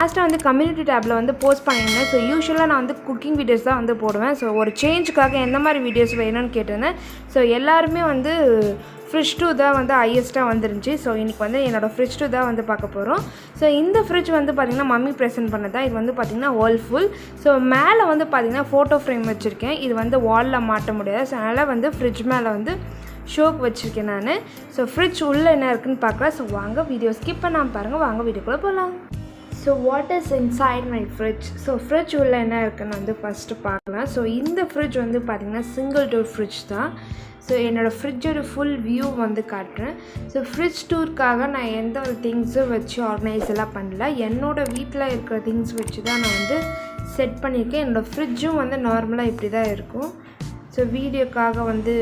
லாஸ்ட்டாக வந்து கம்யூனிட்டி டேப்பில் வந்து போஸ்ட் பண்ணியிருந்தேன். ஸோ யூஸ்வலாக நான் வந்து குக்கிங் வீடியோஸ் தான் வந்து போடுவேன். ஸோ ஒரு சேஞ்சுக்காக எந்த மாதிரி வீடியோஸ் வேணும்னு கேட்டிருந்தேன். ஸோ எல்லாருமே வந்து ஃப்ரிட்ஜ் 2 தான் வந்து ஹையஸ்ட்டாக வந்துருந்துச்சு. ஸோ இன்றைக்கி வந்து என்னோடய ஃப்ரிட்ஜ் 2 தான் வந்து பார்க்க போகிறோம். ஸோ இந்த ஃப்ரிட்ஜ் வந்து பார்த்திங்கன்னா மம்மி ப்ரெசென்ட் பண்ணதான். இது வந்து பார்த்திங்கன்னா வேர்ல்ஃபுல். ஸோ மேலே வந்து பார்த்திங்கன்னா ஃபோட்டோ ஃப்ரேம் வச்சுருக்கேன். இது வந்து வாலில் மாட்ட முடியாது. ஸோ அதனால் வந்து ஃப்ரிட்ஜ் மேலே வந்து ஷோக்கு வச்சுருக்கேன் நான். ஸோ ஃப்ரிட்ஜ் உள்ளே என்ன இருக்குதுன்னு பார்க்கலாம். ஸோ வாங்க வீடியோ ஸ்கிப் பண்ணாமல் பாருங்கள். வாங்க வீடியோக்குள்ளே போகலாம். So what is inside my fridge? So fridge உள்ள என்ன இருக்குன்னு வந்து ஃபஸ்ட்டு பார்க்கலாம். ஸோ இந்த ஃப்ரிட்ஜ் வந்து பார்த்திங்கன்னா சிங்கிள் டோர் ஃப்ரிட்ஜ் தான். ஸோ என்னோடய ஃப்ரிட்ஜோட ஃபுல் வியூ வந்து காட்டுறேன். ஸோ ஃப்ரிட்ஜ் டூருக்காக நான் எந்த ஒரு திங்ஸும் வச்சு ஆர்கனைஸ் எல்லாம் பண்ணல. என்னோடய வீட்டில் இருக்கிற திங்ஸ் வச்சு தான் நான் வந்து செட் பண்ணியிருக்கேன். என்னோடய ஃப்ரிட்ஜும் வந்து நார்மலாக இப்படி தான் இருக்கும். ஸோ வீடியோக்காக வந்து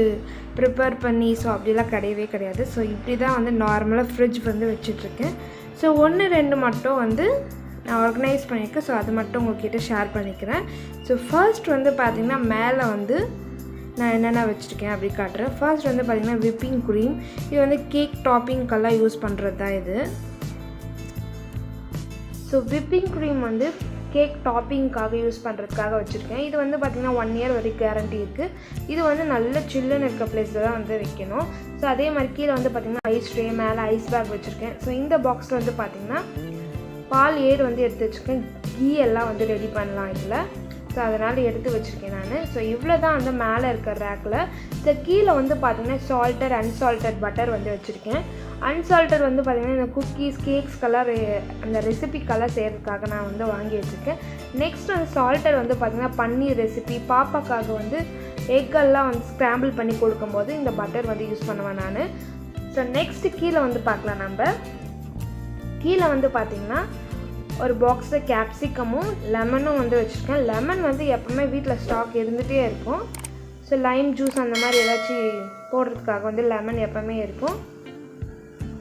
ப்ரிப்பேர் பண்ணி ஸோ அப்படிலாம் கிடையவே கிடையாது. ஸோ இப்படி தான் வந்து நார்மலாக ஃப்ரிட்ஜ் வந்து வச்சிட்ருக்கேன். ஸோ 1-2 மட்டும் வந்து நான் ஆர்கனைஸ் பண்ணியிருக்கேன். ஸோ அது மட்டும் உங்கள்கிட்ட ஷேர் பண்ணிக்கிறேன். ஸோ ஃபர்ஸ்ட் வந்து பார்த்திங்கன்னா மேலே வந்து நான் என்னென்ன வச்சுருக்கேன் அப்படி காட்டுறேன். ஃபர்ஸ்ட் வந்து பார்த்திங்கன்னா விப்பிங் க்ரீம். இது வந்து கேக் டாப்பிங்க்கெல்லாம் யூஸ் பண்ணுறது தான் இது. ஸோ விப்பிங் க்ரீம் வந்து கேக் டாப்பிங்க்காக யூஸ் பண்ணுறதுக்காக வச்சுருக்கேன். இது வந்து பார்த்திங்கன்னா 1 இயர் வரைக்கும் கேரண்டி இருக்குது. இது வந்து நல்ல சில்லுன்னு இருக்க பிளேஸில் தான் வந்து வைக்கணும். ஸோ அதே மாதிரி கீழே வந்து பார்த்திங்கன்னா ஐஸ் ட்ரே, மேலே ஐஸ் பேக் வச்சுருக்கேன். ஸோ இந்த பாக்ஸில் வந்து பார்த்திங்கன்னா பால் ஏடு வந்து எடுத்து வச்சுருக்கேன். கீ எல்லாம் வந்து ரெடி பண்ணலாம் இதில். ஸோ அதனால் எடுத்து வச்சுருக்கேன் நான். ஸோ இவ்வளோ தான் வந்து மேலே இருக்கிற ரேக்கில். ஸோ கீழே வந்து பார்த்திங்கன்னா சால்ட்டட் அன்சால்ட்டட் பட்டர் வந்து வச்சுருக்கேன். அன்சால்ட்டட் வந்து பார்த்திங்கன்னா இந்த குக்கீஸ், கேக்ஸ் கலர் அந்த ரெசிபிக்கெல்லாம் செய்கிறதுக்காக நான் வந்து வாங்கி வச்சுருக்கேன். நெக்ஸ்ட் வந்து சால்ட்டட் வந்து பார்த்திங்கன்னா பன்னீர் ரெசிபி, பாப்பாக்காக வந்து எக்கெல்லாம் வந்து ஸ்க்ராம்பிள் பண்ணி கொடுக்கும்போது இந்த பட்டர் வந்து யூஸ் பண்ணுவேன் நான். ஸோ நெக்ஸ்ட்டு கீழே வந்து பார்க்கலாம். நம்ம கீழே வந்து பார்த்திங்கன்னா ஒரு பாக்ஸில் கேப்சிகமும் லெமனும் வந்து வச்சுருக்கேன். லெமன் வந்து எப்போவுமே வீட்டில் ஸ்டாக் இருந்துகிட்டே இருக்கும். ஸோ லைம் ஜூஸ் அந்த மாதிரி ஏதாச்சும் போடுறதுக்காக வந்து லெமன் எப்போவுமே இருக்கும்.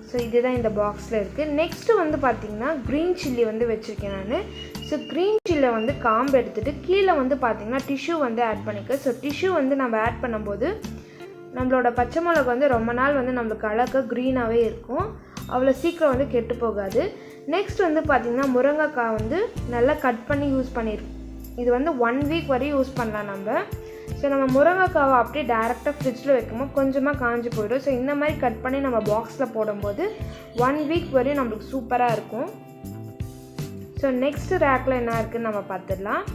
ஸோ இதுதான் இந்த பாக்ஸில் இருக்குது. நெக்ஸ்ட்டு வந்து பார்த்திங்கன்னா க்ரீன் சில்லி வந்து வச்சுருக்கேன் நான். ஸோ க்ரீன் சில்லியை வந்து காம்பு எடுத்துகிட்டு கீழே வந்து பார்த்திங்கன்னா டிஷ்யூ வந்து ஆட் பண்ணிக்க. ஸோ டிஷ்யூ வந்து நம்ம ஆட் பண்ணும்போது நம்மளோட பச்சை மிளகு வந்து ரொம்ப நாள் வந்து நம்மளுக்கு அழகாக க்ரீனாகவே இருக்கும். அவ்வளோ சீக்கிரம் வந்து கெட்டு போகாது. நெக்ஸ்ட் வந்து பார்த்திங்கன்னா முருங்கைக்காய் வந்து நல்லா கட் பண்ணி யூஸ் பண்ணியிருக்கோம். இது வந்து 1 வீக் வரையும் யூஸ் பண்ணலாம் நம்ம. ஸோ நம்ம முருங்கைக்காவை அப்படியே டேரெக்டாக ஃப்ரிட்ஜில் வைக்கும்போது கொஞ்சமாக காஞ்சி போயிடும். ஸோ இந்த மாதிரி கட் பண்ணி நம்ம பாக்ஸில் போடும்போது 1 வீக் வரையும் நம்மளுக்கு சூப்பராக இருக்கும். ஸோ நெக்ஸ்ட் ரேக்கில் என்ன இருக்குதுன்னு நம்ம பார்த்துடலாம்.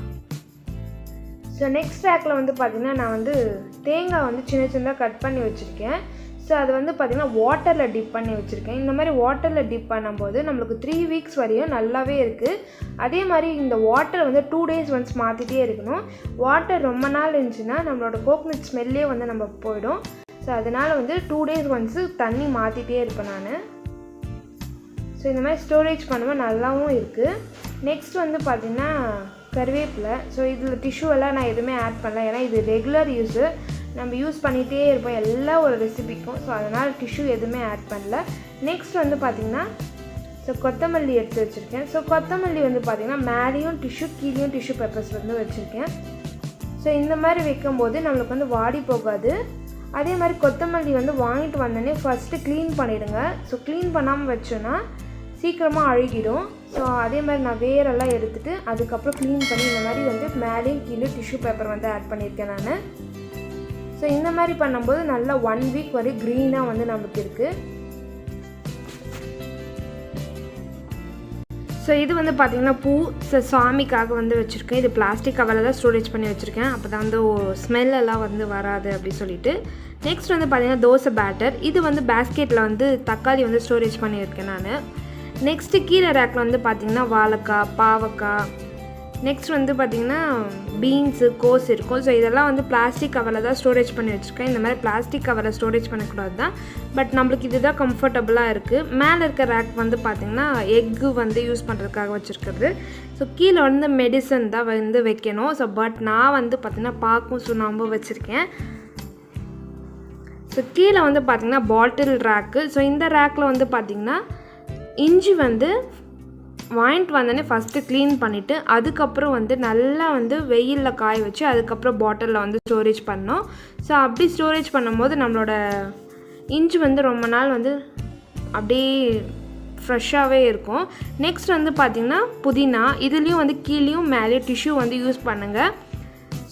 ஸோ நெக்ஸ்ட் ரேக்கில் வந்து பார்த்திங்கன்னா நான் வந்து தேங்காய் வந்து சின்ன சின்னதாக கட் பண்ணி வச்சுருக்கேன். ஸோ அது வந்து பார்த்திங்கன்னா வாட்டரில் டிப் பண்ணி வச்சுருக்கேன். இந்த மாதிரி வாட்டரில் டிப் பண்ணும்போது நம்மளுக்கு 3 வீக்ஸ் வரையும் நல்லாவே இருக்குது. அதே மாதிரி இந்த வாட்டரை வந்து 2 days ஒன்ஸ் மாற்றிட்டே இருக்கணும். வாட்டர் ரொம்ப நாள் இருந்துச்சுன்னா நம்மளோட கோகனட் ஸ்மெல்லே வந்து நம்ம போயிடும். ஸோ அதனால் வந்து 2 days ஒன்ஸு தண்ணி மாற்றிட்டே இருப்பேன் நான். ஸோ இந்த மாதிரி ஸ்டோரேஜ் பண்ணும்போது நல்லாவும் இருக்குது. நெக்ஸ்ட் வந்து பார்த்திங்கன்னா கருவேப்பிலை. ஸோ இதில் டிஷ்யூவெல்லாம் நான் எதுவுமே ஆட் பண்ணல. ஏன்னா இது ரெகுலர் யூஸு, நம்ம யூஸ் பண்ணிகிட்டே இருப்போம் எல்லா ஒரு ரெசிபிக்கும். ஸோ அதனால் டிஷ்யூ எதுவுமே ஆட் பண்ணல. நெக்ஸ்ட் வந்து பார்த்திங்கன்னா ஸோ கொத்தமல்லி எடுத்து வச்சுருக்கேன். ஸோ கொத்தமல்லி வந்து பார்த்திங்கன்னா மேலேயும் டிஷ்யூ, கீழேயும் டிஷ்யூ பேப்பர்ஸ் வந்து வச்சுருக்கேன். ஸோ இந்த மாதிரி வைக்கும்போது நம்மளுக்கு வந்து வாடி போகாது. அதே மாதிரி கொத்தமல்லி வந்து வாங்கிட்டு வந்தோடனே ஃபஸ்ட்டு க்ளீன் பண்ணிவிடுங்க. ஸோ க்ளீன் பண்ணாமல் வச்சோன்னா சீக்கிரமாக அழுகிடும். ஸோ அதே மாதிரி நான் வேரெல்லாம் எடுத்துகிட்டு அதுக்கப்புறம் க்ளீன் பண்ணி இந்த மாதிரி வந்து மேலேயும் கீழே டிஷ்யூ பேப்பர் வந்து ஆட் பண்ணியிருக்கேன் நான். ஸோ இந்த மாதிரி பண்ணும்போது நல்லா 1 வீக் வரை க்ரீனாக வந்து நமக்கு இருக்குது. ஸோ இது வந்து பார்த்திங்கன்னா பூ சாமிக்காக வந்து வச்சுருக்கேன். இது பிளாஸ்டிக் கவரில் தான் ஸ்டோரேஜ் பண்ணி வச்சுருக்கேன். அப்போ தான் வந்து ஸ்மெல்லெல்லாம் வந்து வராது அப்படி சொல்லிட்டு. நெக்ஸ்ட் வந்து பார்த்திங்கன்னா தோசை பேட்டர். இது வந்து பேஸ்கெட்டில் வந்து தக்காளி வந்து ஸ்டோரேஜ் பண்ணியிருக்கேன் நான். நெக்ஸ்ட்டு கீரை ரேக்கில் வந்து பார்த்திங்கன்னா வாழைக்காய், பாவக்காய், நெக்ஸ்ட் வந்து பார்த்திங்கன்னா பீன்ஸு, கோஸ் இருக்கும். ஸோ இதெல்லாம் வந்து பிளாஸ்டிக் கவரில் தான் ஸ்டோரேஜ் பண்ணி வச்சுருக்கேன். இந்த மாதிரி பிளாஸ்டிக் கவரில் ஸ்டோரேஜ் பண்ணக்கூடாது தான். பட் நம்மளுக்கு இதுதான் கம்ஃபர்டபுளாக இருக்குது. மேலே இருக்க ரேக் வந்து பார்த்திங்கன்னா எக்கு வந்து யூஸ் பண்ணுறதுக்காக வச்சுருக்கிறது. ஸோ கீழே வந்து மெடிசன் தான் வந்து வைக்கணும். ஸோ பட் நான் வந்து பார்த்திங்கன்னா பாக்கும் சுண்ணாம்பும் வச்சுருக்கேன். ஸோ கீழே வந்து பார்த்திங்கன்னா பாட்டில் ரேக்கு. ஸோ இந்த ரேக்கில் வந்து பார்த்திங்கன்னா இஞ்சி வந்து வாங்கிட்டு வந்தோடனே ஃபஸ்ட்டு க்ளீன் பண்ணிவிட்டு அதுக்கப்புறம் வந்து நல்லா வந்து வெயிலில் காய வச்சு அதுக்கப்புறம் பாட்டிலில் வந்து ஸ்டோரேஜ் பண்ணோம். ஸோ அப்படி ஸ்டோரேஜ் பண்ணும்போது நம்மளோட இஞ்சி வந்து ரொம்ப நாள் வந்து அப்படியே ஃப்ரெஷ்ஷாகவே இருக்கும். நெக்ஸ்ட் வந்து பார்த்திங்கன்னா புதினா, இதுலேயும் வந்து கீழேயும் மேலே டிஷ்யூ வந்து யூஸ் பண்ணுங்கள்.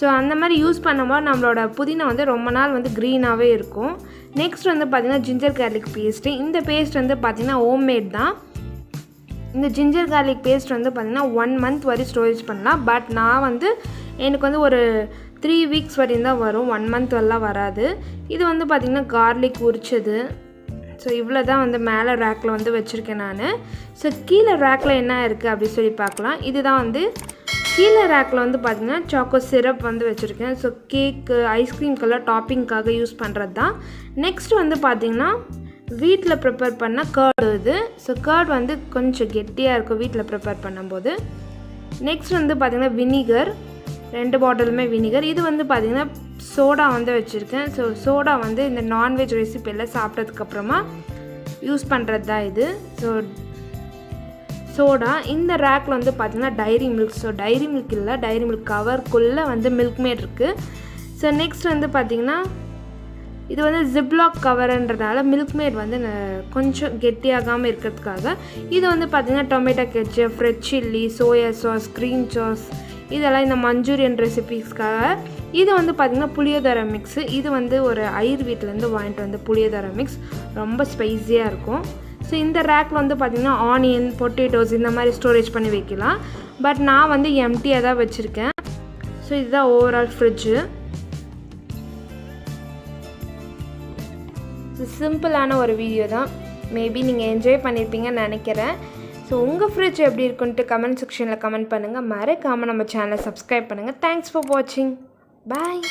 ஸோ அந்த மாதிரி யூஸ் பண்ணும்போது நம்மளோட புதினா வந்து ரொம்ப நாள் வந்து க்ரீனாகவே இருக்கும். நெக்ஸ்ட் வந்து பார்த்திங்கன்னா ஜிஞ்சர் கார்லிக் பேஸ்ட்டு. இந்த பேஸ்ட் வந்து பார்த்திங்கன்னா ஹோம்மேட் தான். இந்த ஜிஞ்சர் கார்லிக் பேஸ்ட் வந்து பார்த்திங்கன்னா 1 month வரை ஸ்டோரேஜ் பண்ணலாம். பட் நான் வந்து எனக்கு வந்து ஒரு 3 weeks வரையும் தான் வரும், 1 month எல்லாம் வராது. இது வந்து பார்த்திங்கன்னா கார்லிக் உரிச்சது. ஸோ இவ்வளோ தான் வந்து மேலே ரேக்கில் வந்து வச்சுருக்கேன் நான். ஸோ கீழே ரேக்கில் என்ன இருக்குது அப்படி சொல்லி பார்க்கலாம். இதுதான் வந்து கீழே ரேக்கில் வந்து பார்த்திங்கன்னா சாக்கோ சிரப் வந்து வச்சுருக்கேன். ஸோ கேக்கு ஐஸ்கிரீம்க்கெல்லாம் டாப்பிங்காக யூஸ் பண்ணுறது தான். நெக்ஸ்ட் வந்து பார்த்திங்கன்னா வீட்டில் ப்ரிப்பேர் பண்ண கர்டு இது. ஸோ கர்ட் வந்து கொஞ்சம் கெட்டியாக இருக்கும் வீட்டில் ப்ரிப்பேர் பண்ணும்போது. நெக்ஸ்ட் வந்து பார்த்திங்கன்னா வினிகர், 2 பாட்டிலுமே வினிகர். இது வந்து பார்த்திங்கன்னா சோடா வந்து வச்சுருக்கேன். ஸோ சோடா வந்து இந்த நான்வெஜ் ரெசிபியெல்லாம் சாப்பிட்டதுக்கப்புறமா யூஸ் பண்ணுறது தான் இது. So soda. இந்த ரேக்கில் வந்து பார்த்திங்கன்னா dairy milk. So dairy milk இல்லை, டைரி மில்க் கவர்க்குள்ளே வந்து மில்க் மேட் இருக்குது. ஸோ நெக்ஸ்ட் வந்து பார்த்திங்கன்னா இது வந்து ஜிப்லாக் கவர்ன்றதுனால மில்க் மேட் வந்து கொஞ்சம் கெட்டியாகாமல் இருக்கிறதுக்காக. இது வந்து பார்த்திங்கன்னா tomato ketchup, red chilli, soya sauce, green sauce, இதெல்லாம் இந்த மஞ்சூரியன் ரெசிபீஸ்க்காக. இது வந்து பார்த்திங்கன்னா புளியோதரை மிக்ஸு. இது வந்து ஒரு ஐயர் வீட்டிலேருந்து வாங்கிட்டு வந்து புளியோதரை மிக்ஸ், ரொம்ப ஸ்பைஸியாக இருக்கும். ஸோ இந்த ரேக்கில் வந்து பார்த்திங்கன்னா ஆனியன், பொட்டேட்டோஸ் இந்த மாதிரி ஸ்டோரேஜ் பண்ணி வைக்கலாம். பட் நான் வந்து எம்டியாக தான் வச்சுருக்கேன். ஸோ இதுதான் ஓவரால் ஃப்ரிட்ஜு. சிம்பிளான ஒரு வீடியோ தான். மேபி நீங்கள் என்ஜாய் பண்ணியிருப்பீங்கன்னு நினைக்கிறேன். ஸோ உங்கள் ஃப்ரிட்ஜ் எப்படி இருக்குன்ட்டு கமெண்ட் செக்ஷனில் கமெண்ட் பண்ணுங்கள். மறக்காமல் நம்ம சேனலை சப்ஸ்கிரைப் பண்ணுங்கள். தேங்க்ஸ் ஃபார் வாட்சிங். பாய்.